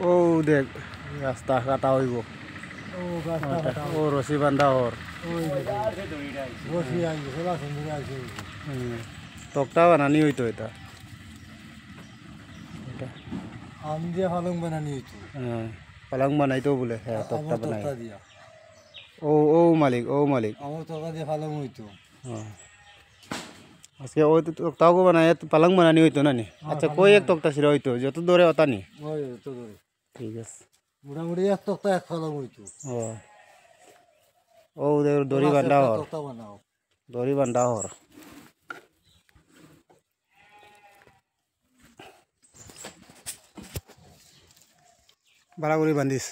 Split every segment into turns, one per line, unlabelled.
ও দেখ রাস্তা কাটা হইব ও রশি বান্ধা ওর তক্তা বানানি হইতো এটা
আম দিয়ে পালং বানানি হইতো
পালং বানাইতো বলে হ্যাঁ তক্তা বানাই
দিয়া
ও মালিক
আমার তক্তা দিয়ে পালং হইতো
আজকে ওই তো তক্তাও বানাই পালং বানানি হইতো না নি আচ্ছা কই এক তক্তা ছিল হইতো যত দূরে ওটা নি
ওই তো ধরে
ঠিক আছে
মোটামুটি এক তক্তা এক পালং হইতো
ও দড়ি বান্ধা হর
তক্তা বানাও
দড়ি বান্ধা হর ভাড়া করে বান্ধিস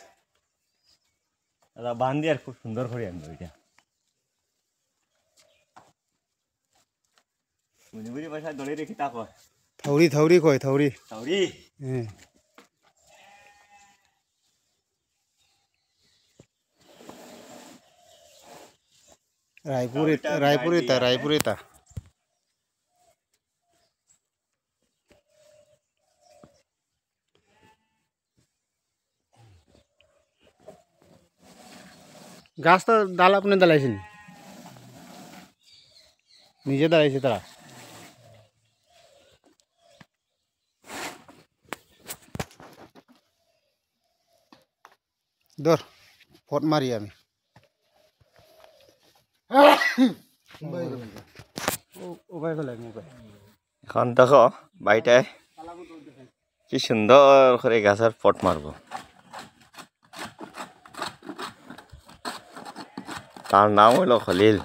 বান্ধি আর খুব সুন্দর করে আনবো এটা বুঝি পয়সা দড়ি রেখে তা কয়
থাউরি কয় থাউরি
তাওরি
হ্যাঁ রায়পুরে তা গাছ তো ডাল আপনি দাঁড়াইছেন নিজে দাঁড়াইছে তারা ধর ফট মারি আমি
এখন দেখো বাড়িটায় কি সুন্দর করে গাছের পট মারবো তার নাম হইল খলিল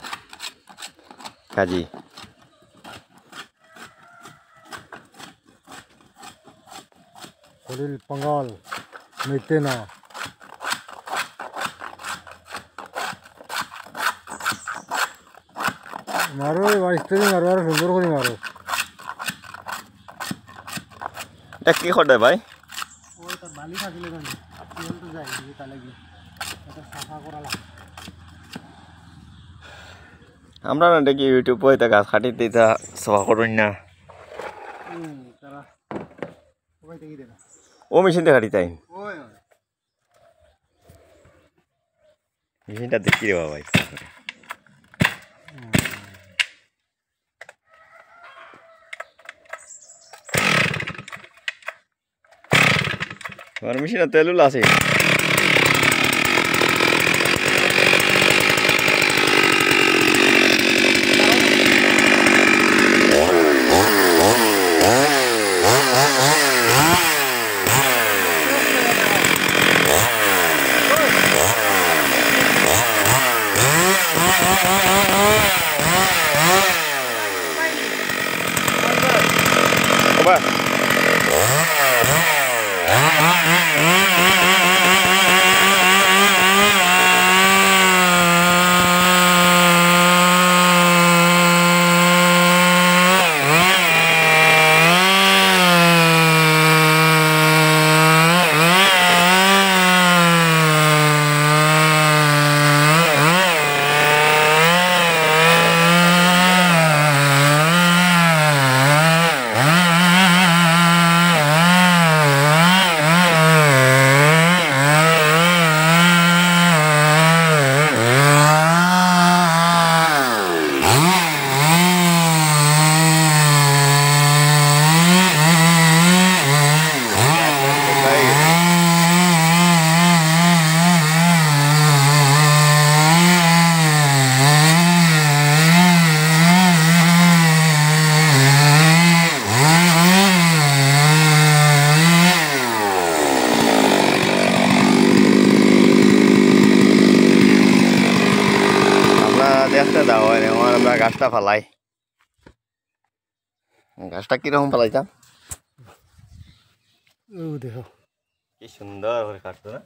কাজী
খলিল পাঙ্গাল মিটে না মারো বাইশটাই মারো আর সুন্দর করে মারো
এটা কি করে ভাই
ওইটা বালি থাকলে মানে তেল তো যায় তা লাগি এটা সাফা করা লাগে
আমরা না দেখি ইউটিউব এটা গাছ কাটিতে এটা সফা করুন না
তারা সবাই দেখি দেনা
ও মেশিনটা কাটি তাই
ওই
মেশিনটা দেখি রে ভাই আমার মেশিনে তেলুল আছে দেখতে দাও আমরা গাছটা ফালাই গাছটা কিরকম ফালাইতাম
দেখো
কি সুন্দর করে কাটতো না